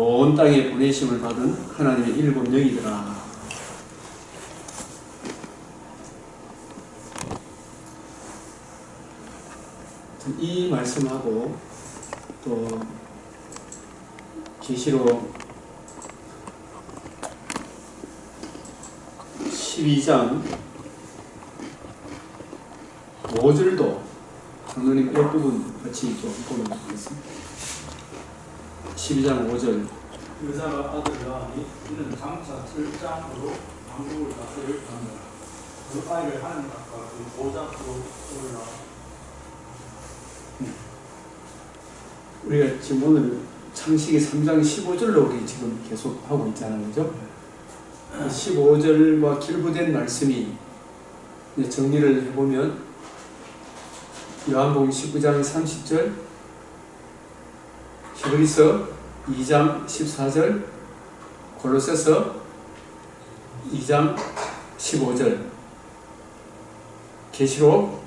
온 땅에 보내심을 받은 하나님의 일곱 영이더라. 이 말씀하고 또 계시록 12장 5절도 장로님 이 부분 같이 좀 보면 좋겠습니다. 12장 5절 여자가 아들을 낳으니 이는 장차 철장으로 왕국을 다스릴 하느라 그 아이를 하나님 앞과 그 보좌 앞으로 올라. 우리가 지금 오늘 창세기 3장 15절로 우리 지금 계속 하고 있잖아요. 그죠? 15절과 길부된 말씀이 이제 정리를 해보면 요한복음 19장 30절, 히브리서 2장 14절, 골로새서 2장 15절, 계시록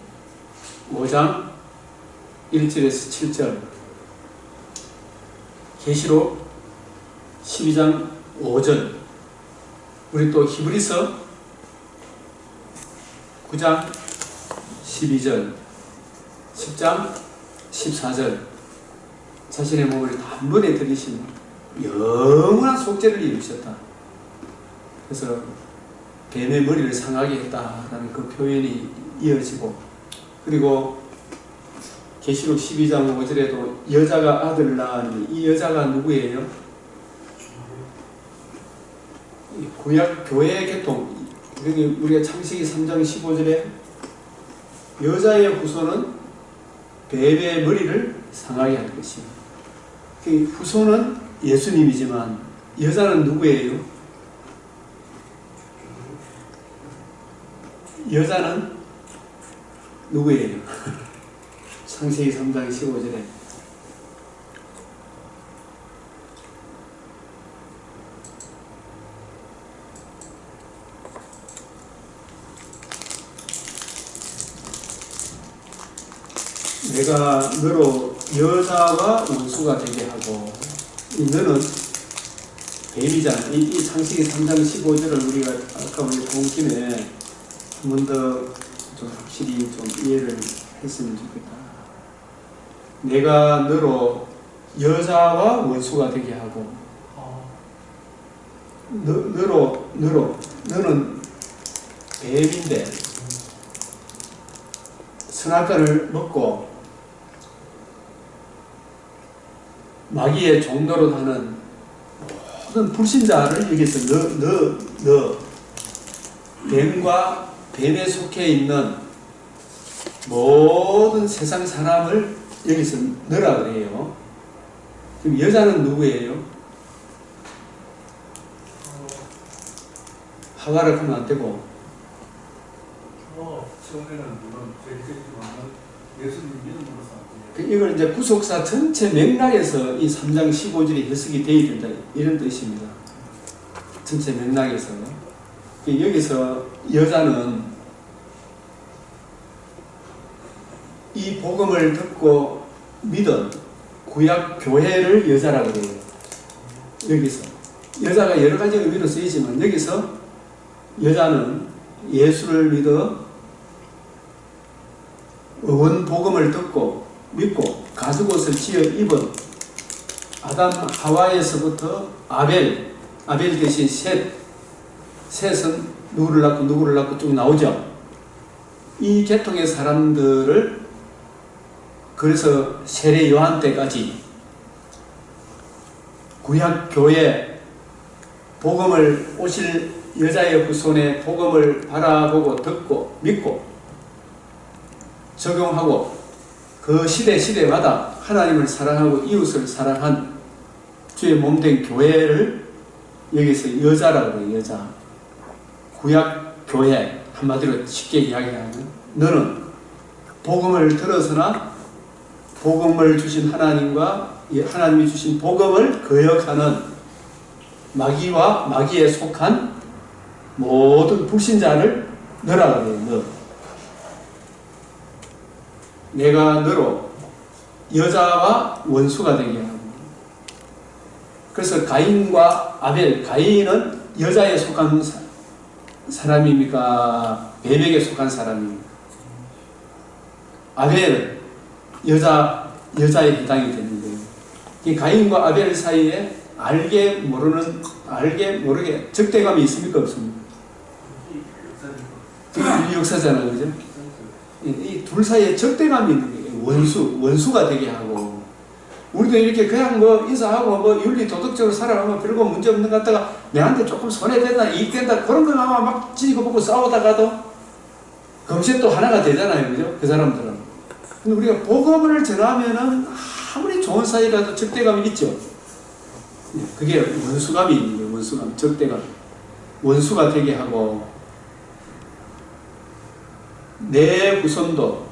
5장 1절에서 7절, 계시록 12장 5절, 우리 또 히브리서 9장 12절, 10장 14절, 자신의 몸을 단번에 들이시는 영원한 속죄를 이루셨다. 그래서 뱀의 머리를 상하게 했다라는 그 표현이 이어지고, 그리고 계시록 12장 5절에도 여자가 아들을 낳으니 이 여자가 누구예요? 구약 교회의 계통. 우리가 창세기 3장 15절에 여자의 후손은 뱀의 머리를 상하게 할 것이요. 그 후손은 예수님이지만 여자는 누구예요? 여자는 누구예요? 창세기 3장 15절에 내가 너로 여자와 원수가 되게 하고, 이 너는 뱀이잖아. 이 창세기 3장 15절을 우리가 아까 우리 본 김에 한 번 더 좀 확실히 좀 이해를 했으면 좋겠다. 내가 너로 여자와 원수가 되게 하고, 너는 뱀인데 선악과를 먹고 마귀의 종노릇 하는 모든 불신자를 여기서 너 뱀과 뱀에 속해 있는 모든 세상 사람을 여기서 넣으라 그래요. 그럼 여자는 누구예요? 하가를 하면 안 되고, 처음에는 물론 죄겠지만 예수님 믿음으로서 이걸 이제 구속사 전체 맥락에서 이 3장 15절이 해석이 되어야 된다, 이런 뜻입니다. 전체 맥락에서. 여기서 여자는 이 복음을 듣고 믿은 구약 교회를 여자라고 해요. 여기서 여자가 여러 가지 의미로 쓰이지만 여기서 여자는 예수를 믿어 원 복음을 듣고 믿고 가죽옷을 지어 입은 아담 하와에서부터 아벨 대신 셋은 누구를 낳고 쭉 나오죠. 이 계통의 사람들을, 그래서 세례 요한 때까지 구약 교회 복음을 오실 여자의 후손의 복음을 바라보고 듣고 믿고 적용하고 그 시대마다 하나님을 사랑하고 이웃을 사랑한 주의 몸된 교회를 여기서 여자라고 해요. 여자. 구약 교회, 한마디로 쉽게 이야기하면 너는 복음을 들어서나 복음을 주신 하나님과 하나님이 주신 복음을 거역하는 마귀와 마귀에 속한 모든 불신자를 너라고 해요. 너. 내가 너로 여자와 원수가 되게 하고, 그래서 가인과 아벨, 가인은 여자에 속한 사람입니까? 뱀에게 속한 사람입니까? 아벨은 여자에 해당이 되는 거예요. 이 가인과 아벨 사이에 알게 모르게 적대감이 있습니까? 없습니까? 그게 역사잖아요. 그죠? 이 둘 사이에 적대감이 있는 거예요. 원수가 되게 하고. 우리도 이렇게 그냥 뭐 인사하고 뭐 윤리 도덕적으로 살아가면 별거 문제 없는 것 같다가 내한테 조금 손해된다, 이익된다, 그런 거 아마 막 지니고 보고 싸우다가도 금세 또 하나가 되잖아요. 그죠? 그 사람들은. 근데 우리가 복음을 전하면은 아무리 좋은 사이라도 적대감이 있죠. 그게 원수감이 있는 거예요. 원수감, 적대감. 원수가 되게 하고, 내 후손도,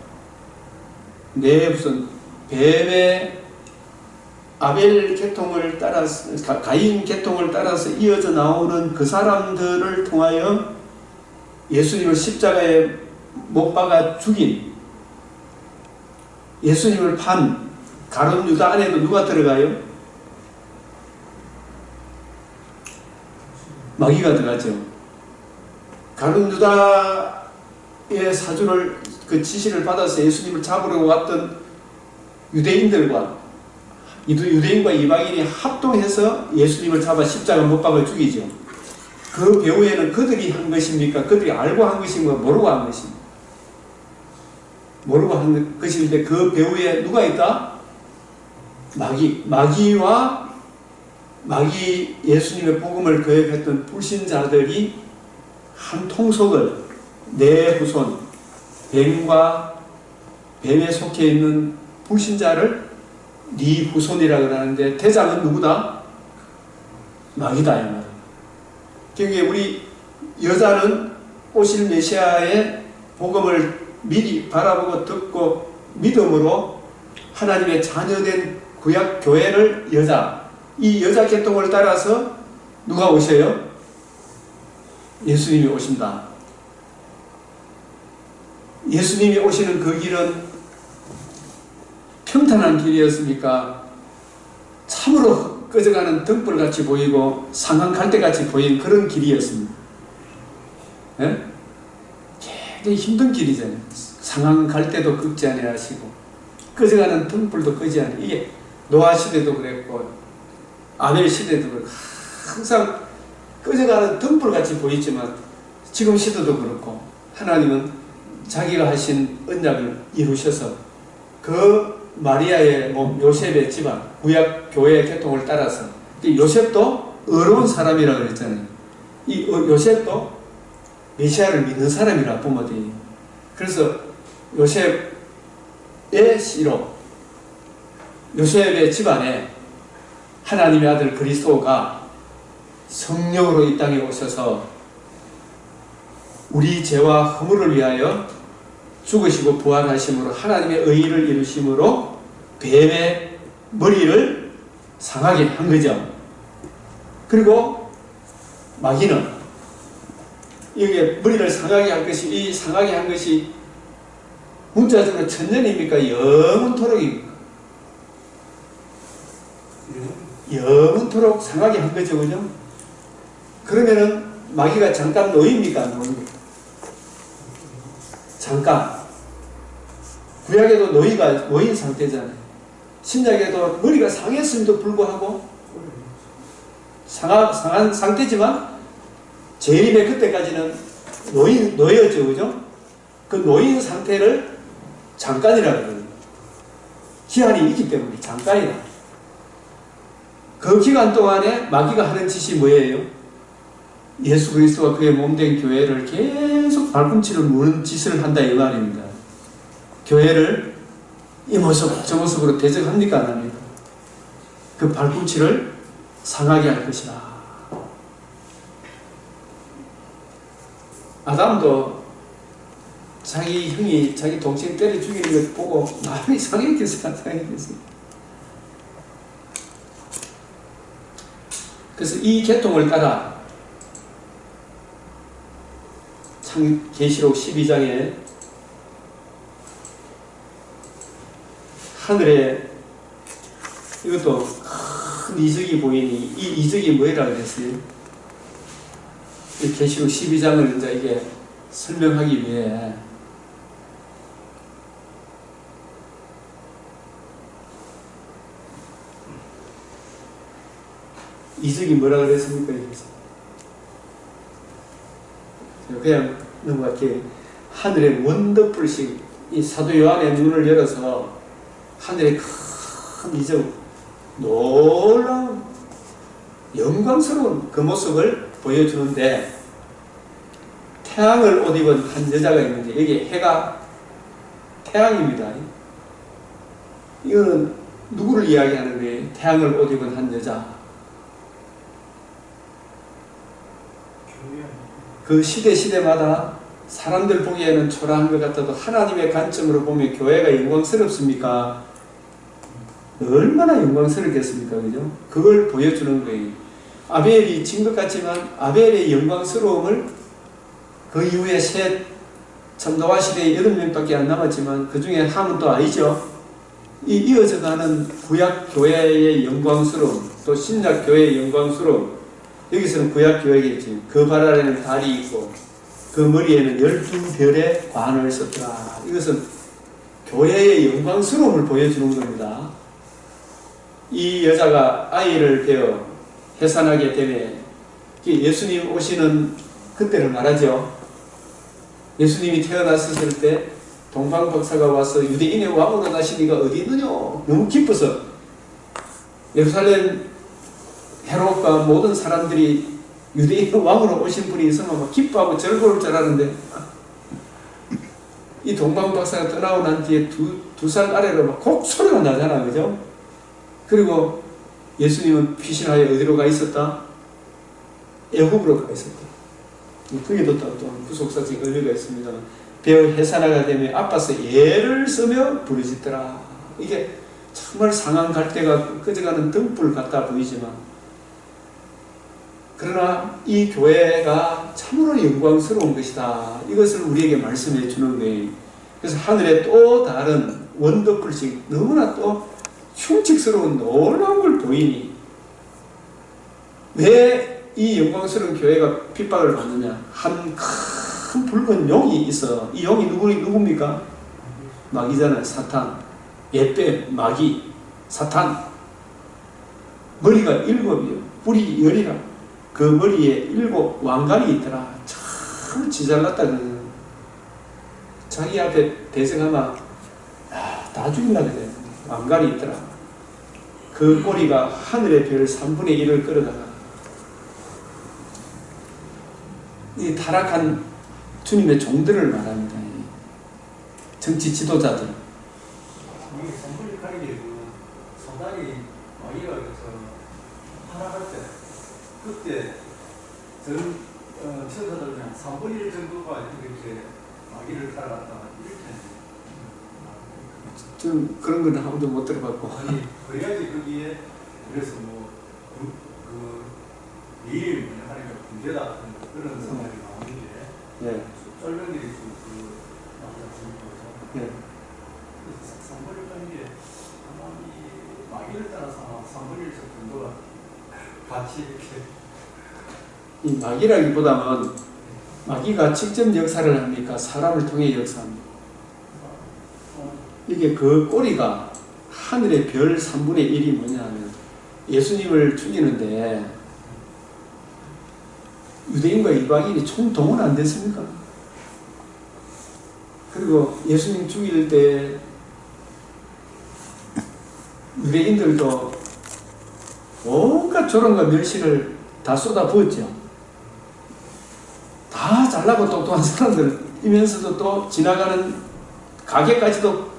뱀의 아벨 계통을 따라서, 가인 계통을 따라서 이어져 나오는 그 사람들을 통하여 예수님을 십자가에 못 박아 죽인, 예수님을 판 가룟 유다 안에도 누가 들어가요? 마귀가 들어가죠. 가룟 유다의 사주를, 그 지시를 받아서 예수님을 잡으려고 왔던 유대인과 이방인이 합동해서 예수님을 잡아 십자가 못 박아 죽이죠. 그 배후에는 그들이 한 것입니까? 그들이 알고 한 것입니까? 모르고 한 것입니까? 모르고 한 것인데 그 배후에 누가 있다? 마귀 예수님의 복음을 거역했던 불신자들이 한 통속을, 내 후손, 뱀에 속해 있는 불신자를 네 후손이라고 하는데 대장은 누구다? 마귀다. 이 말. 그러니까 우리 여자는 오실 메시아의 복음을 미리 바라보고 듣고 믿음으로 하나님의 자녀된 구약 교회를 이 여자 계통을 따라서 누가 오셔요? 예수님이 오신다. 예수님이 오시는 그 길은 평탄한 길이었습니까? 참으로 꺼져가는 등불같이 보이고 상한갈대같이 보이는 그런 길이었습니다. 예? 굉장히 힘든 길이잖아요. 상한갈대도 끄지 아니하시고 꺼져가는 등불도 끄지 아니하시고, 이게 노아 시대도 그랬고 아벨 시대도 그렇고 항상 꺼져가는 등불같이 보이지만 지금 시대도 그렇고 하나님은 자기가 하신 언약을 이루셔서 그 마리아의 몸, 요셉의 집안, 구약 교회의 계통을 따라서, 요셉도 어려운 사람이라고 그랬잖아요. 이 요셉도 메시아를 믿는 사람이라 부모들이. 그래서 요셉의 씨로, 요셉의 집안에 하나님의 아들 그리스도가 성령으로 이 땅에 오셔서 우리 죄와 허물을 위하여 죽으시고 부활하심으로 하나님의 의의를 이루심으로 뱀의 머리를 상하게 한 거죠. 그리고 마귀는 여기에 머리를 상하게 한 것이, 이 상하게 한 것이 문자적으로 천년입니까? 영원토록입니까? 영원토록 상하게 한 거죠. 그죠? 그러면은 마귀가 잠깐 놓입니까? 잠깐. 구약에도 노인 상태잖아요. 신약에도 머리가 상했음에도 불구하고 상한 상태지만 재림의 그때까지는 노예였죠. 그죠? 그 노인 상태를 잠깐이라고 그래요. 기한이 있기 때문에 잠깐이다. 그 기간 동안에 마귀가 하는 짓이 뭐예요? 예수 그리스도와 그의 몸된 교회를 계속 발꿈치를 무는 짓을 한다 이 말입니다. 교회를 이 모습 저 모습으로 대적합니까? 안 합니까? 그 발꿈치를 상하게 할 것이다. 아담도 자기 형이 자기 동생 때려 죽이는 걸 보고 마음이 상했겠어요? 안 상했겠어요? 그래서 이 계통을 따라 계시록 12장에 하늘에 이것도 큰 이적이 보이니 이 이적이 뭐라 그랬어요? 이 계시록 12장을 이제 이게 설명하기 위해 이적이 뭐라 그랬습니까? 그냥 넘어갈게요. 하늘의 원더풀식 이 사도 요한의 눈을 열어서 하늘의 큰 이적, 놀라운 영광스러운 그 모습을 보여주는데 태양을 옷 입은 한 여자가 있는데 여기 해가 태양입니다. 이거는 누구를 이야기하는 거예요? 태양을 옷 입은 한 여자. 그 시대마다 사람들 보기에는 초라한 것 같아도 하나님의 관점으로 보면 교회가 영광스럽습니까? 얼마나 영광스럽겠습니까? 그죠? 그걸 보여주는 거예요. 아벨이 진 것 같지만 아벨의 영광스러움을 그 이후에 셋, 참 노아 시대에 8명밖에 안 남았지만 그 중에 함은 또 아니죠. 이 이어져가는 구약 교회의 영광스러움, 또 신약 교회의 영광스러움. 여기서는 구약 교회겠지. 그 발 아래는 달이 있고 그 머리에는 12별의 관을 썼더라. 이것은 교회의 영광스러움을 보여주는 겁니다. 이 여자가 아이를 베어 해산하게 되면 예수님 오시는 그때를 말하죠. 예수님이 태어났을 때 동방 박사가 와서 유대인의 왕으로 나시니가 어디 있느냐 너무 기뻐서 예루살렘 헤롯과 모든 사람들이 유대인의 왕으로 오신 분이 있으면 막 기뻐하고 즐거울 줄 알았는데 이 동방 박사가 떠나고 난 뒤에 두 살 아래로 막 곡소리가 나잖아, 그죠? 그리고 예수님은 피신하여 어디로 가 있었다? 애굽으로 가 있었다. 거기도 또 구속사적 의미가 있습니다. 배우 해산하가 되면 아파서 예를 쓰며 부르짖더라. 이게 정말 상한 갈대가 꺼져가는 등불 같아 보이지만 그러나 이 교회가 참으로 영광스러운 것이다. 이것을 우리에게 말씀해 주는 거예요. 그래서 하늘에 또 다른 원더풀식 너무나 또 흉측스러운 놀라운 걸 보이니 왜 이 영광스러운 교회가 핍박을 받느냐? 한 큰 붉은 용이 있어. 이 용이 누굽니까? 마귀잖아요. 사탄. 옛뱀, 마귀, 사탄. 머리가 7이요. 뿔이 10이라. 그 머리에 7 왕관이 있더라. 참 지잘났다. 자기 앞에 대성하면 다 죽이려고 그래. 왕관이 있더라. 그 꼬리가 하늘의 별 3분의 1을 끌어다가 이 타락한 주님의 종들을 말합니다. 정치 지도자들. 이게 선불리카리게 그 사단이 마귀가 그래서 하락할 때 그때 전 지도자들 그냥 3분의 1 정도가 이렇게 마귀를 따라갔다 이렇게 좀 그런 건 아무도 못 들어봤고. 아니 그래야지 거기에 그래서 일 하니까 문제다 그런 생각이 나오는 게 예. 썰명들이 그 나오지 예. 3분의 1 게 아마 이 마귀를 따라서 3분의 1 정도가 같이 이렇게 이 마귀라기보다는 마귀가 직접 역사를 합니까? 사람을 통해 역사합니까? 이게 그 꼬리가 하늘의 별 3분의 1이 뭐냐 하면 예수님을 죽이는데 유대인과 이방인이 총동원 안 됐습니까? 그리고 예수님 죽일 때 유대인들도 온갖 조롱과 멸시를 다 쏟아 부었죠. 다 잘나고 똑똑한 사람들이면서도 또 지나가는 가게까지도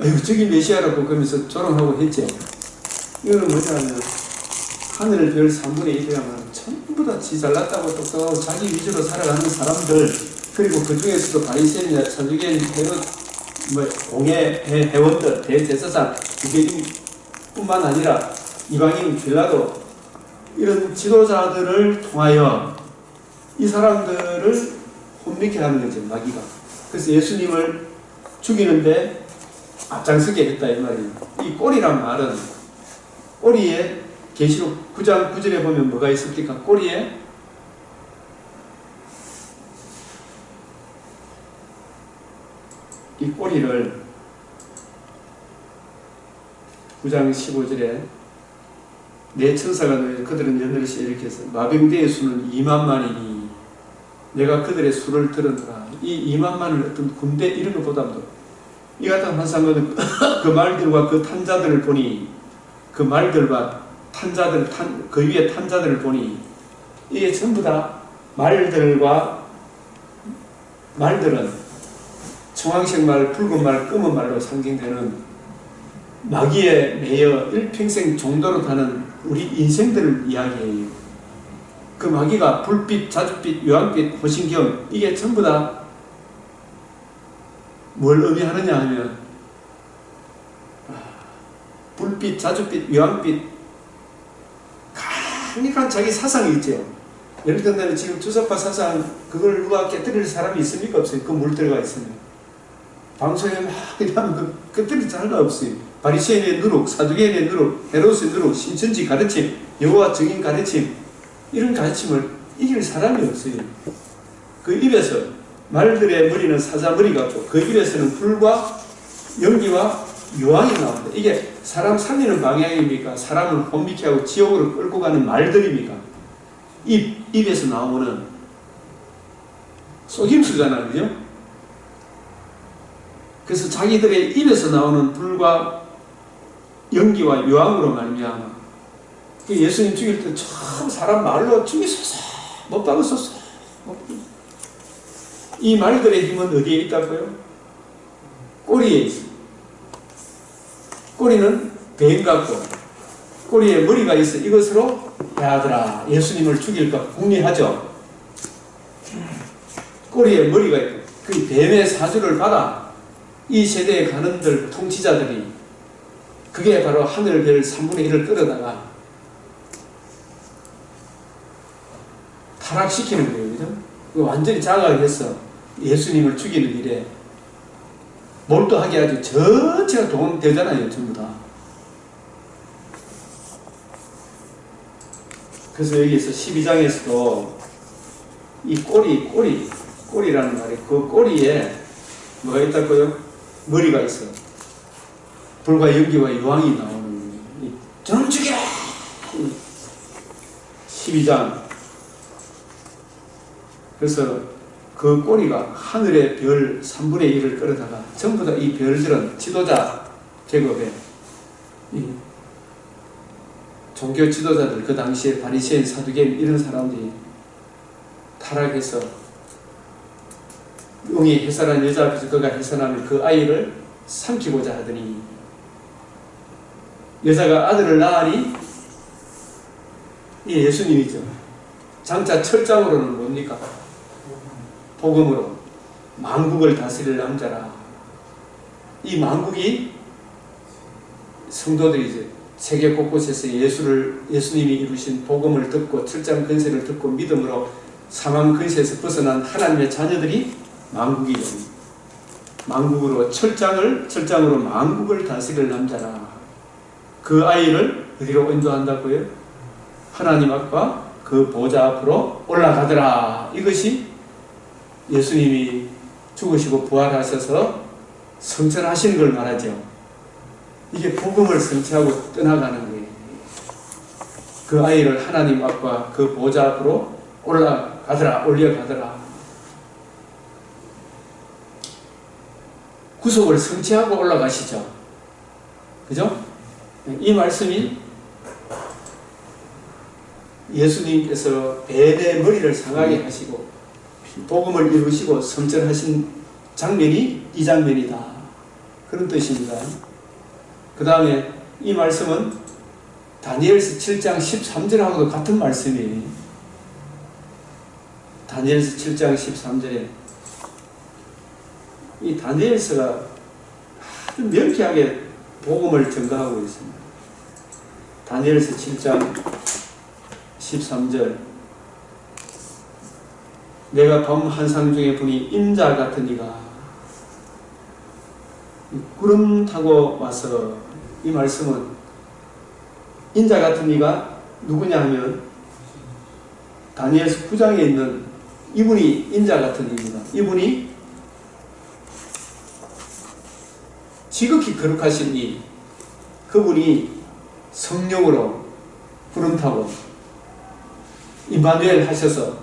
아이고 저기 메시아라고 그러면서 조롱하고 했죠. 이거는 뭐냐면 하늘 별 3분의 1이라면 전부 다 지 잘났다고 똑똑하고 자기 위주로 살아가는 사람들, 그리고 그 중에서도 바리새인이나 사두개인 헤롯 공회 회원들, 대제사장, 유대인뿐만 아니라 이방인 빌라도 이런 지도자들을 통하여 이 사람들을 혼미케 하는 거죠, 마귀가. 그래서 예수님을 죽이는데 앞장서게 했다 이 말이에요. 이 꼬리란 말은 꼬리에 계시록 9장 9절에 보면 뭐가 있습니까? 꼬리에 이 꼬리를 9장 15절에 내 천사가 너희 그들은 연늘시 이렇게 해서 마병대의 수는 2만만이니 내가 그들의 수를 들었노라. 이 2만만을 어떤 군대 이런 것보다도 이 같은 환상은 그 말들과 그 탄자들을 보니 그 말들과 탄자들 그 위에 탄자들을 보니 이게 전부 다 말들은 청황색 말, 붉은 말, 검은 말로 상징되는 마귀에 매여 일평생 종도로 타는 우리 인생들을 이야기해요. 그 마귀가 불빛, 자줏빛, 요한빛, 호신경 이게 전부 다 뭘 의미하느냐 하면 불빛, 자줏빛, 요한빛 강력한 자기 사상이 있죠. 예를 들면 지금 주석파 사상 그걸 누가 깨뜨릴 사람이 있습니까? 없어요. 그 물 들어가 있으면 방송에 막 그냥 깨뜨릴 자가 없어요. 바리새인의 누룩, 사두개인의 누룩, 헤롯의 누룩, 신천지 가르침, 여호와 증인 가르침 이런 가르침을 이길 사람이 없어요. 그 입에서 말들의 머리는 사자머리 같고 그 입에서는 불과 연기와 유황이 나옵니다. 이게 사람 살리는 방향입니까? 사람을 혼미케 하고 지옥으로 끌고 가는 말들입니까? 입에서 나오는 속임수잖아요. 그죠? 그래서 자기들의 입에서 나오는 불과 연기와 유황으로 말미암아 예수님 죽일 때 참 사람 말로 죽이소서 못 박으소서. 이 말들의 힘은 어디에 있다고요? 꼬리에 있습니다. 꼬리는 뱀 같고 꼬리에 머리가 있어. 이것으로 야들아 예수님을 죽일까 궁리하죠. 꼬리에 머리가 있고 그 뱀의 사주를 받아 이 세대의 간원들 통치자들이 그게 바로 하늘별 3분의 1을 끌어다가 타락시키는 거예요. 그죠? 완전히 장악해서 예수님을 죽이는 일에 몰두하게 하지. 전체가 동원되잖아요. 전부 다. 그래서 여기서 12장에서도 이 꼬리라는 말이 그 꼬리에 뭐가 있다고요? 머리가 있어. 불과 연기와 유황이 나오는 저놈 죽여! 12장. 그래서 그 꼬리가 하늘의 별 3분의 1을 끌어다가 전부 다 이 별들은 지도자 계급에 종교 지도자들 그 당시에 바리새인 사두개인 이런 사람들이 타락해서 용이 해산한 여자 앞에서 그가 해산하면 그 아이를 삼키고자 하더니 여자가 아들을 낳으니 이 예수님이죠. 장차 철장으로는 뭡니까? 복음으로 만국을 다스릴 남자라. 이 만국이 성도들이죠. 세계 곳곳에서 예수님이 이루신 복음을 듣고 철장 근세를 듣고 믿음으로 사망 근세에서 벗어난 하나님의 자녀들이 만국이죠. 만국으로 철장으로 만국을 다스릴 남자라. 그 아이를 어디로 인도한다고요? 하나님 앞과 그 보좌 앞으로 올라가더라. 이것이 예수님이 죽으시고 부활하셔서 성천하시는 걸 말하죠. 이게 복음을 성취하고 떠나가는 거예요. 그 아이를 하나님 앞과 그 보좌 앞으로 올려가더라. 구속을 성취하고 올라가시죠. 그죠? 이 말씀이 예수님께서 뱀의 머리를 상하게 하시고 복음을 이루시고 성천하신 장면이 이 장면이다. 그런 뜻입니다. 그 다음에 이 말씀은 다니엘서 7장 13절하고도 같은 말씀이에요. 다니엘서 7장 13절에 이 다니엘서가 아주 명쾌하게 복음을 증거하고 있습니다. 다니엘서 7장 13절 내가 밤 한상 중에 보니 인자 같은 이가 구름 타고 와서 이 말씀은 인자 같은 이가 누구냐 하면 다니엘서 9장에 있는 이분이 인자 같은 이입니다. 이분이 지극히 거룩하신 이 그분이 성령으로 구름 타고 임마누엘 하셔서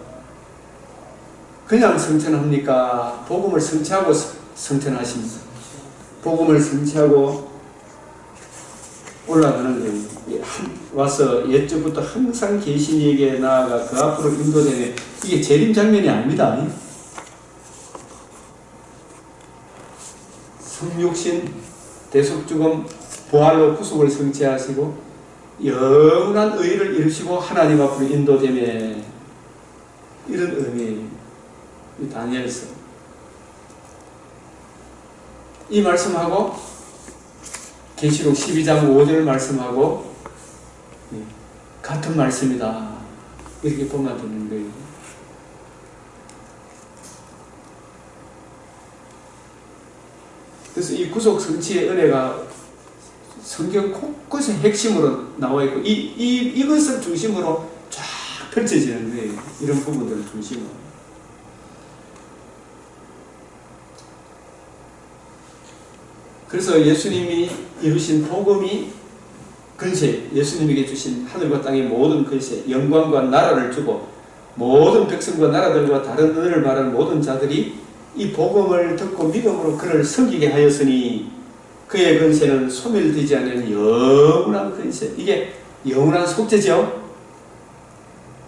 그냥 성천합니까? 복음을 성취하고 성천하십니다. 복음을 성취하고 올라가는 거예요. 와서 옛적부터 항상 계시니에게 나아가 그 앞으로 인도되는 이게 재림 장면이 아닙니다. 성육신, 대속죽음, 부활로 구속을 성취하시고 영원한 의를 이루시고 하나님 앞으로 인도되며 이런 의미예요. 이 다니엘서 이 말씀하고 계시록 12장 5절 말씀하고 같은 말씀이다 이렇게 보면 되는 거예요. 그래서 이 구속 성취의 은혜가 성경 곳곳에 핵심으로 나와 있고 이것을 중심으로 쫙 펼쳐지는 거예요. 이런 부분들을 중심으로. 그래서 예수님이 이루신 복음이 근세, 예수님에게 주신 하늘과 땅의 모든 근세, 영광과 나라를 주고 모든 백성과 나라들과 다른 은혜를 말하는 모든 자들이 이 복음을 듣고 믿음으로 그를 섬기게 하였으니 그의 근세는 소멸되지 않는 영원한 근세. 이게 영원한 속죄죠.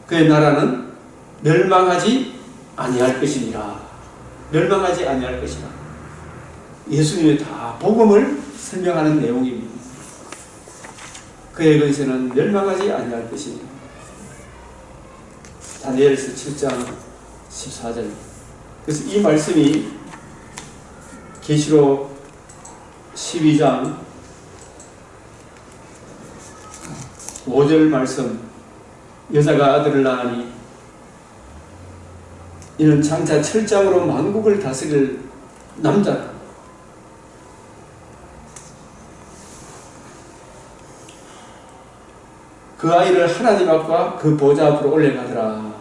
그의 나라는 멸망하지 아니할 것이니라. 멸망하지 아니할 것이라. 예수님의 다 복음을 설명하는 내용입니다. 그의 근세는 멸망하지 아니할 것이니. 다니엘서 7장 14절. 그래서 이 말씀이 계시록 12장 5절 말씀, 여자가 아들을 낳으니 이는 장차 철장으로 만국을 다스릴 남자다. 그 아이를 하나님 앞과 그 보좌 앞으로 올려가더라.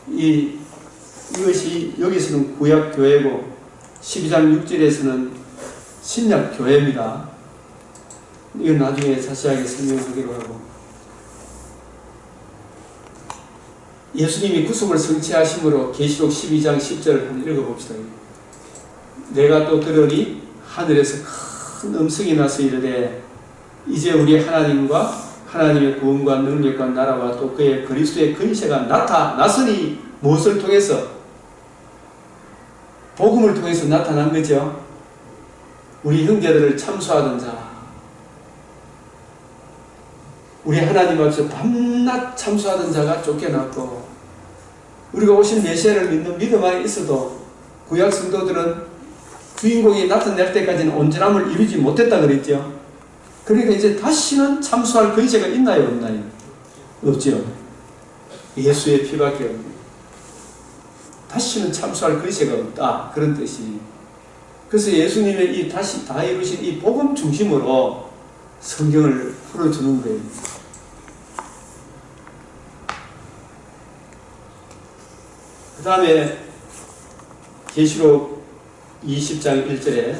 이것이 여기서는 구약 교회고 12장 6절에서는 신약 교회입니다. 이건 나중에 자세하게 설명하기로 하고, 예수님이 구속을 성취하심으로 계시록 12장 10절을 한번 읽어봅시다. 내가 또 들으니 하늘에서 큰 음성이 나서 이르되 이제 우리 하나님과 하나님의 구원과 능력과 나라와 또 그의 그리스도의 근세가 나타났으니 무엇을 통해서? 복음을 통해서 나타난 거죠. 우리 형제들을 참소하던 자, 우리 하나님 앞에서 밤낮 참소하던 자가 쫓겨났고, 우리가 오신 메시아를 믿는 믿음 안에 있어도 구약 성도들은 주인공이 나타날 때까지는 온전함을 이루지 못했다 그랬죠. 그러니까 이제 다시는 참소할 근세가 있나요, 없나요? 없죠. 예수의 피밖에 없네요. 다시는 참소할 근세가 없다, 그런 뜻이. 그래서 예수님의 이 다시 다 이루신 이 복음 중심으로 성경을 풀어주는 거예요. 그 다음에 계시록 20장 1절에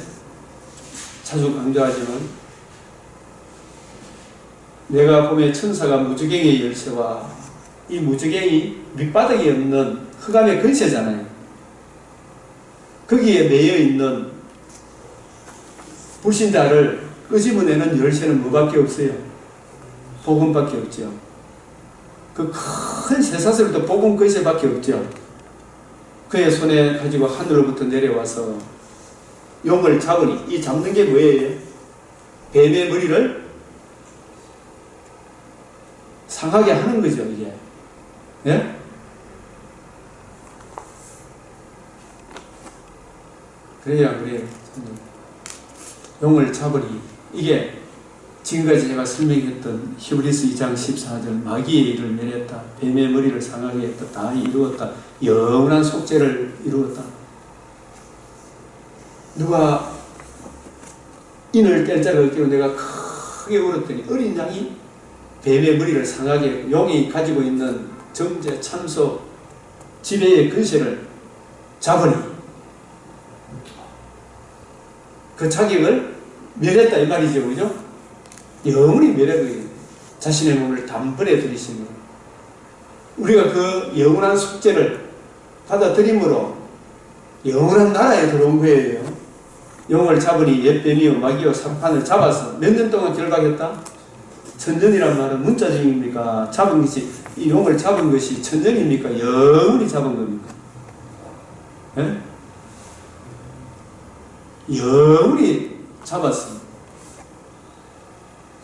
자주 강조하지만, 내가 보매 천사가 무저갱이의 열쇠와, 이 무저갱이 밑바닥이 없는 흑암의 근세잖아요. 거기에 매여 있는 불신자를 끄집어내는 열쇠는 뭐밖에 없어요? 복음밖에 없죠. 그 큰 쇠사슬도 복음 근세밖에 없죠. 그의 손에 가지고 하늘로부터 내려와서 용을 잡으니, 이 잡는 게 뭐예요? 뱀의 머리를 상하게 하는 거죠, 이게. 예? 그래요, 안 그래요? 용을 잡으니, 이게 지금까지 제가 설명했던 히브리서 2장 14절, 마귀의 일을 멸했다, 뱀의 머리를 상하게 했다, 다 이루었다, 영원한 속죄를 이루었다. 누가 인을 뗄 자가 없기로 내가 크게 울었더니 어린 양이 뱀의 머리를 상하게 했고, 용이 가지고 있는 정죄, 참소, 지배의 근세를 잡으니 그 자격을 멸했다 이 말이죠. 그죠? 영원히 멸해버리는 자신의 몸을 단번에 들이심으로 우리가 그 영원한 속죄를 받아들임으로 영원한 나라에 들어온 거예요. 용을 잡으니 옛뱀이요 마귀요 사탄을 잡아서 몇 년 동안 결박했다? 천년이란 말은 문자적입니까? 잡은 것이, 이 용을 잡은 것이 천년입니까? 영원히 잡은 겁니까? 예? 영원히 잡았습니다.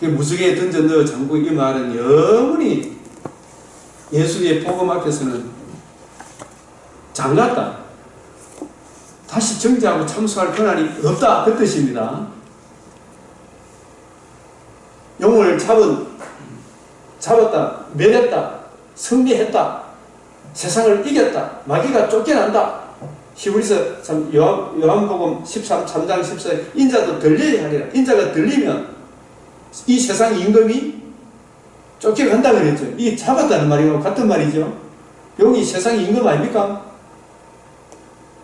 그 무속에 던져 넣어 잠그고, 이 말은 영원히 예수의 복음 앞에서는 장갔다. 다시 정죄하고 참소할 권한이 없다. 그 뜻입니다. 용을 잡았다, 멸했다, 승리했다, 세상을 이겼다, 마귀가 쫓겨난다. 히브리서 요한복음 3장 14절 인자도 들려야 하리라. 인자가 들리면 이 세상 임금이 쫓겨간다 그랬죠. 이 잡았다는 말이고 같은 말이죠. 용이 세상 임금 아닙니까?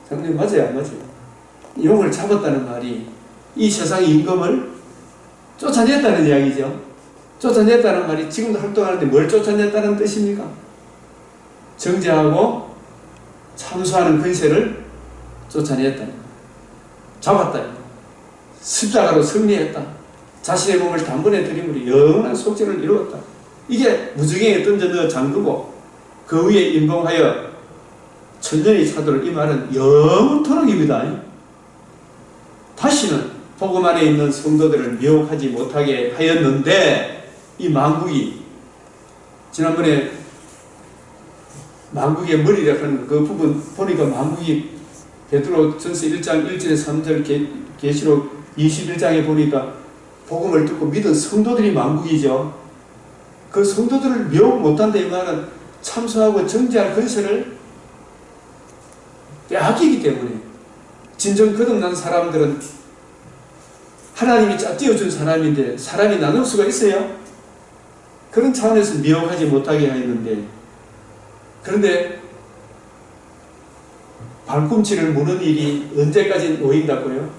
상당히 맞아요, 안 맞아요? 용을 잡았다는 말이 이 세상 임금을 쫓아냈다는 이야기죠. 쫓아냈다는 말이 지금도 활동하는데 뭘 쫓아냈다는 뜻입니까? 정죄하고 참소하는 근세를 쫓아냈다. 잡았다. 십자가로 승리했다. 자신의 몸을 단번에 들임으로 영원한 속죄를 이루었다. 이게 무지개에 던져 넣어 잠그고 그 위에 임봉하여 천년이 차도록, 이 말은 영원토록입니다. 다시는 복음 안에 있는 성도들을 미혹하지 못하게 하였는데, 이 만국이 지난번에 만국의 머리라고 하는 그 부분 보니까 만국이 베드로전서 1장 1절에 3절 계시록 21장에 보니까 복음을 듣고 믿은 성도들이 만국이죠. 그 성도들을 미혹 못한다 이 말은 참소하고 정죄할 근세를 빼앗기기 때문에, 진정 거듭난 사람들은 하나님이 짝지어준 사람인데 사람이 나눌 수가 있어요? 그런 차원에서 미혹하지 못하게 하였는데, 그런데 발꿈치를 무는 일이 언제까지 놓인다고요?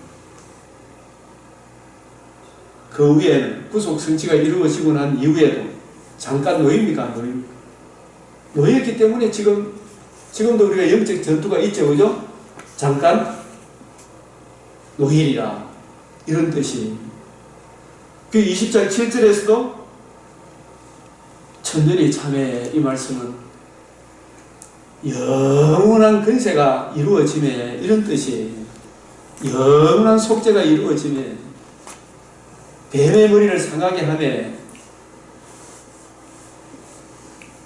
그 위에는 구속 성취가 이루어지고 난 이후에도 잠깐 놓입니까? 안 놓입니까? 놓였기 때문에 지금도 우리가 영적 전투가 있죠, 그죠? 잠깐 놓이리라, 이런 뜻이. 그 20장 7절에서도 천년이 참에, 이 말씀은 영원한 근세가 이루어짐에, 이런 뜻이에요. 영원한 속죄가 이루어짐에, 뱀의 머리를 상하게 하며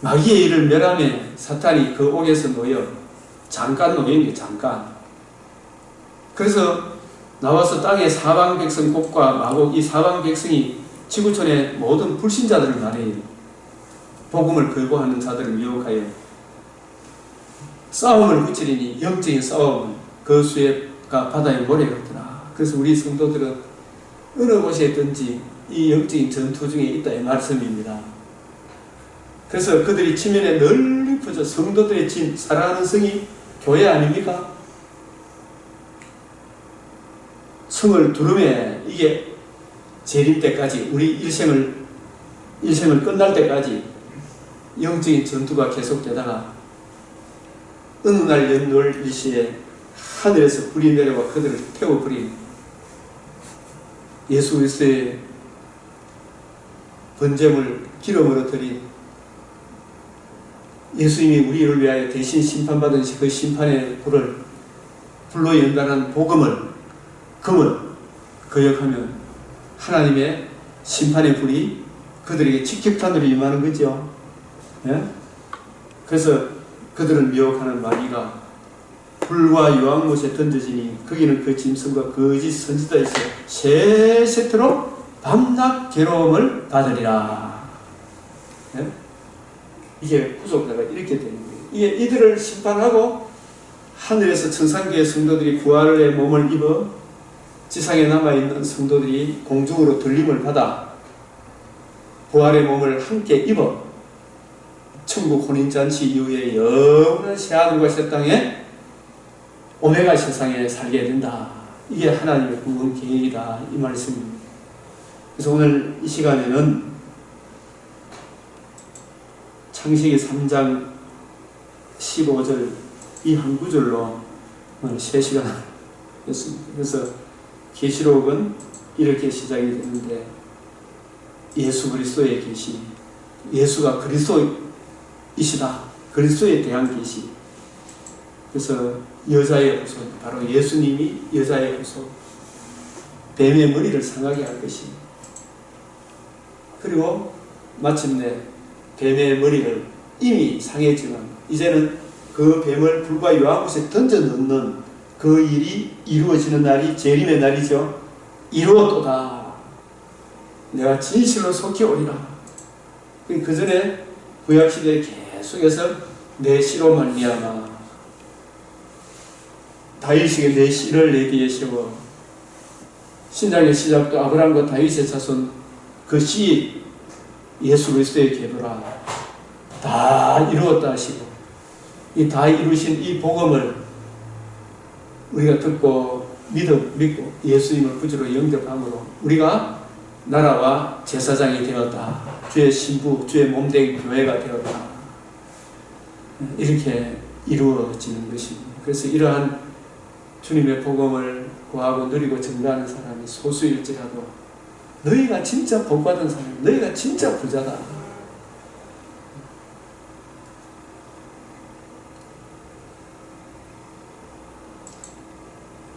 마귀의 일을 멸하며 사탄이 그 옥에서 놓여 잠깐 놓인 게 잠깐. 그래서 나와서 땅의 사방 백성 곡과 마곡, 이 사방 백성이 지구촌의 모든 불신자들을 말해요. 복음을 거부하는 자들을 미혹하여 싸움을 붙이리니 영적인 싸움은 그 수가 바다의 모래 같더라. 그래서 우리 성도들은 어느 곳에 있든지 이 영적인 전투 중에 있다 이 말씀입니다. 그래서 그들이 지면에 널리 퍼져 성도들의 진, 사랑하는 성이 교회 아닙니까? 성을 두름에, 이게 재림 때까지, 우리 일생을 끝날 때까지 영적인 전투가 계속되다가 어느 날 연월 일시에 하늘에서 불이 내려와 그들을 태워버린 예수 그리스도의 번제물 기름으로 드린, 예수님이 우리를 위하여 대신 심판받은 그 심판의 불로 연단한 금을 거역하면 하나님의 심판의 불이 그들에게 직격탄으로 임하는 거죠. 예? 그래서 그들을 미혹하는 마귀가 불과 유황못에 던져지니 거기는 그 짐승과 거짓 선지자에서 세세토록 밤낮 괴로움을 받으리라. 예? 이게 구속자가 이렇게 되는 거예요. 이게 이들을 심판하고 하늘에서 천상계의 성도들이 부활의 몸을 입어 지상에 남아있는 성도들이 공중으로 들림을 받아 부활의 몸을 함께 입어 천국 혼인잔치 이후에 영원한 새하늘과 새 땅에 오메가 세상에 살게 된다. 이게 하나님의 구원 계획이다. 이 말씀입니다. 그래서 오늘 이 시간에는 창세기 3장 15절 이 한 구절로 오늘 3시간 했습니다. 그래서 계시록은 이렇게 시작이 되는데 예수 그리스도의 계시, 예수가 그리스도이시다. 그리스도에 대한 계시. 그래서 여자의 후손, 바로 예수님이 여자의 후손, 뱀의 머리를 상하게 할 것이. 그리고 마침내 뱀의 머리를 이미 상했지만 이제는 그 뱀을 불과 요한못에 던져 넣는 그 일이 이루어지는 날이 재림의 날이죠. 이루었도다. 내가 진실로 속히 오리라. 그 전에 구약시대에 계속해서 내 씨로 말미암아 다윗에게 내 씨를 내 뒤에 세워. 신장의 시작도 아브라함과 다윗의 자손 그 씨 예수 그리스도의 계보라. 다 이루었다 하시고 이 다 이루신 이 복음을 우리가 듣고 믿고 예수님을 구주로 영접함으로 우리가 나라와 제사장이 되었다. 주의 신부, 주의 몸된 교회가 되었다. 이렇게 이루어지는 것입니다. 그래서 이러한 주님의 복음을 구하고 누리고 증거하는 사람이 소수일지라도 너희가 진짜 복받은 사람, 너희가 진짜 부자다.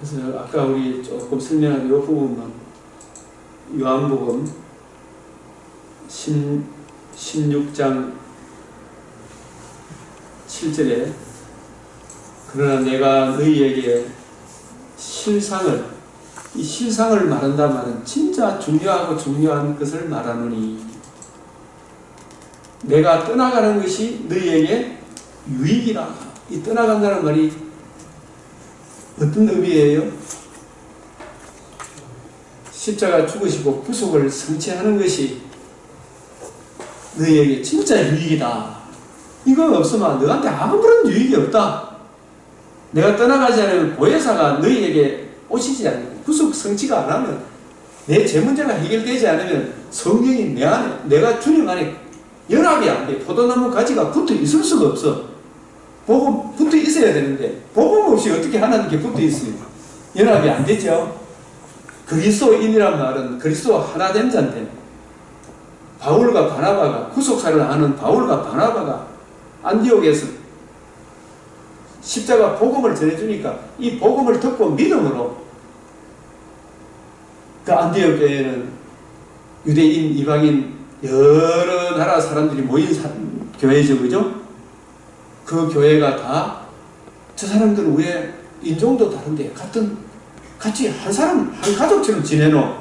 그래서 아까 우리 조금 설명한 이 부분만 요한복음 16장 7절에 그러나 내가 너희에게 이 실상을 말한다 말은 진짜 중요한 것을 말하노니 내가 떠나가는 것이 너희에게 유익이라. 이 떠나간다는 말이 어떤 의미예요? 십자가 죽으시고 구속을 성취하는 것이 너희에게 진짜 유익이다. 이거 없으면 너한테 아무런 유익이 없다. 내가 떠나가지 않으면 보혜사가 너희에게 오시지 않으면 구속 성취가 안 하면 내 제 문제가 해결되지 않으면 성령이 내 안에 내가 주님 안에 연합이 안 돼. 포도나무 가지가 붙어 있을 수가 없어. 복음 붙어 있어야 되는데 복음 없이 어떻게 하나님께 붙어 있어요? 연합이 안 되죠. 그리스도인이란 말은 그리스도와 하나 된 자인데 바울과 바나바가 구속사를 아는 바울과 바나바가 안디옥에서 십자가 복음을 전해주니까 이 복음을 듣고 믿음으로 그 안디옥 교회는 유대인, 이방인 여러 나라 사람들이 모인 교회죠. 그죠? 그 교회가 다 저 사람들은 왜 인종도 다른데 같이 한 사람, 한 가족처럼 지내노?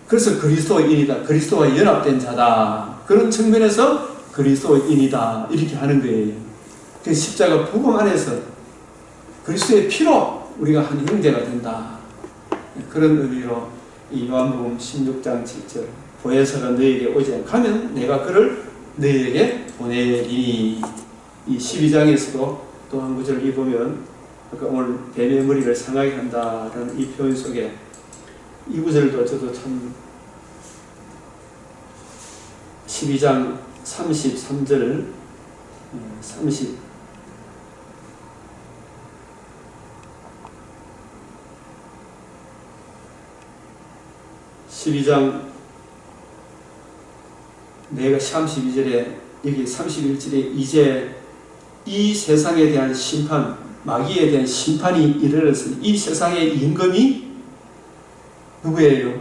그래서 그리스도인이다. 그리스도와 연합된 자다. 그런 측면에서 그리스도인이다. 이렇게 하는 거예요. 그 십자가 복음 안에서 그리스도의 피로 우리가 한 형제가 된다. 그런 의미로 이 요한복음 16장 7절 보혜사가 너희에게 오지 않으면 내가 그를 너희에게 보내리니. 이 12장에서도 또 한 구절을 읽으면 아까 오늘 뱀의 머리를 상하게 한다라는 이 표현 속에 이 구절도 저도 참 12장 33절 12장 내가 32절에 여기 31절에 이제 이 세상에 대한 심판, 마귀에 대한 심판이 이르렀으니 이 세상의 임금이 누구예요?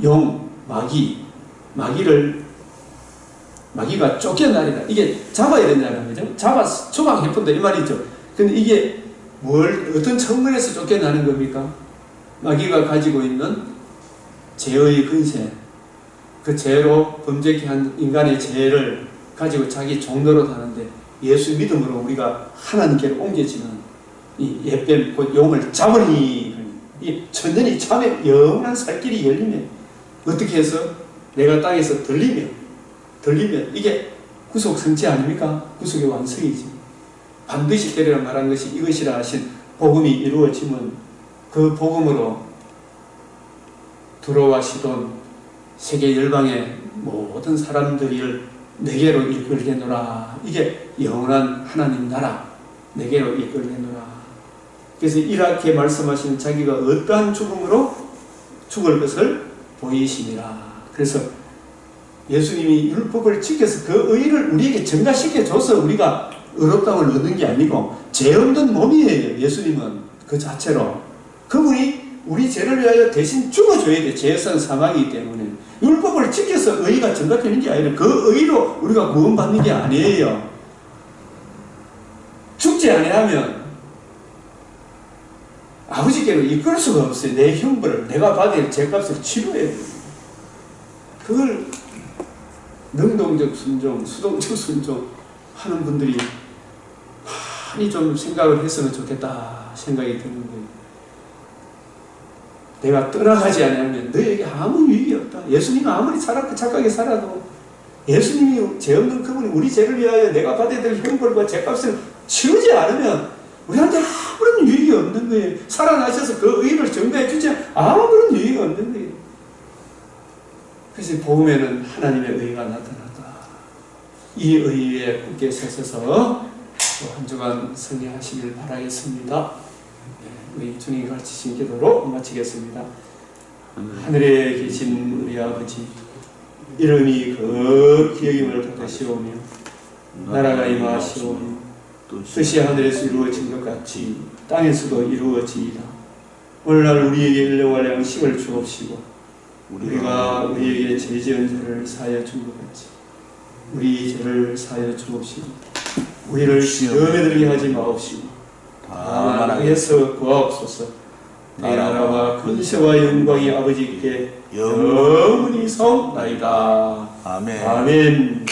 용, 마귀가 쫓겨나리라. 이게 잡아야 된다는 거죠. 잡아서 조각해본다 이 말이죠. 근데 이게 어떤 측면에서 쫓겨나는 겁니까? 마귀가 가지고 있는 죄의 근세, 그 죄로 범죄케 한 인간의 죄를 가지고 자기 종로로 사는데 예수 믿음으로 우리가 하나님께로 옮겨지는 이 옛뱀 곧 용을 잡으니 이 천년이 참에 영원한 살 길이 열리네. 어떻게 해서? 내가 땅에서 들리면 이게 구속 성취 아닙니까? 구속의 완성이지. 반드시 되리라 말한 것이 이것이라 하신 복음이 이루어지면 그 복음으로 두로와 시돈 세계 열방의 모든 사람들을 내게로 이끌게노라. 이게 영원한 하나님 나라 내게로 이끌게노라. 그래서 이렇게 말씀하시는 자기가 어떠한 죽음으로 죽을 것을 보이심이라. 그래서 예수님이 율법을 지켜서 그 의를 우리에게 증가시켜줘서 우리가 의롭다움을 얻는 게 아니고 죄 없는 몸이에요. 예수님은 그 자체로. 그분이 우리 죄를 위하여 대신 죽어줘야 돼. 죄에서는 사망이기 때문에. 율법을 지켜서 의가 증가되는 게 아니라 그 의로 우리가 구원받는 게 아니에요. 죽지 아니하면 아버지께로 이끌 수가 없어요. 내 형벌을 내가 받을 죄값을 치료해야 돼요. 그걸 능동적 순종, 수동적 순종 하는 분들이 많이 좀 생각을 했으면 좋겠다 생각이 드는 거예요. 내가 떠나가지 않으면 너에게 아무 유익이 없다. 예수님은 아무리 착하게 살아도 예수님이 죄 없는 그분이 우리 죄를 위하여 내가 받아야 될 형벌과 죄값을 치르지 않으면 우리한테 아무런 유익이 없는 거예요. 살아나셔서 그 의를 증거해 주지 아무런 유익이 없는 거예요. 그래서 복음에는 하나님의 의가 나타났다. 이 의에 굳게 서셔서 한 주간 승리하시길 바라겠습니다. 우리 주님이 가르치신 기도로 마치겠습니다. 하늘에 계신 우리 아버지, 이름이 거룩히 여김을 받으시오며 나라가 임하시오며 뜻이 하늘에서 이루어진 것 같이 땅에서도 이루어지이다. 오늘날 우리에게 일용할 양식을 주옵시고 우리가 우리에게 죄 지은 자를 사하여 준 것 같이 우리 죄를 사하여 주옵시고 우리를 시험에 들게 하지 마옵시고 다만 악에서 구하옵소서. 내 나라와 근세와 영광이 아버지께 영원히 사옵나이다. 아멘. 아멘.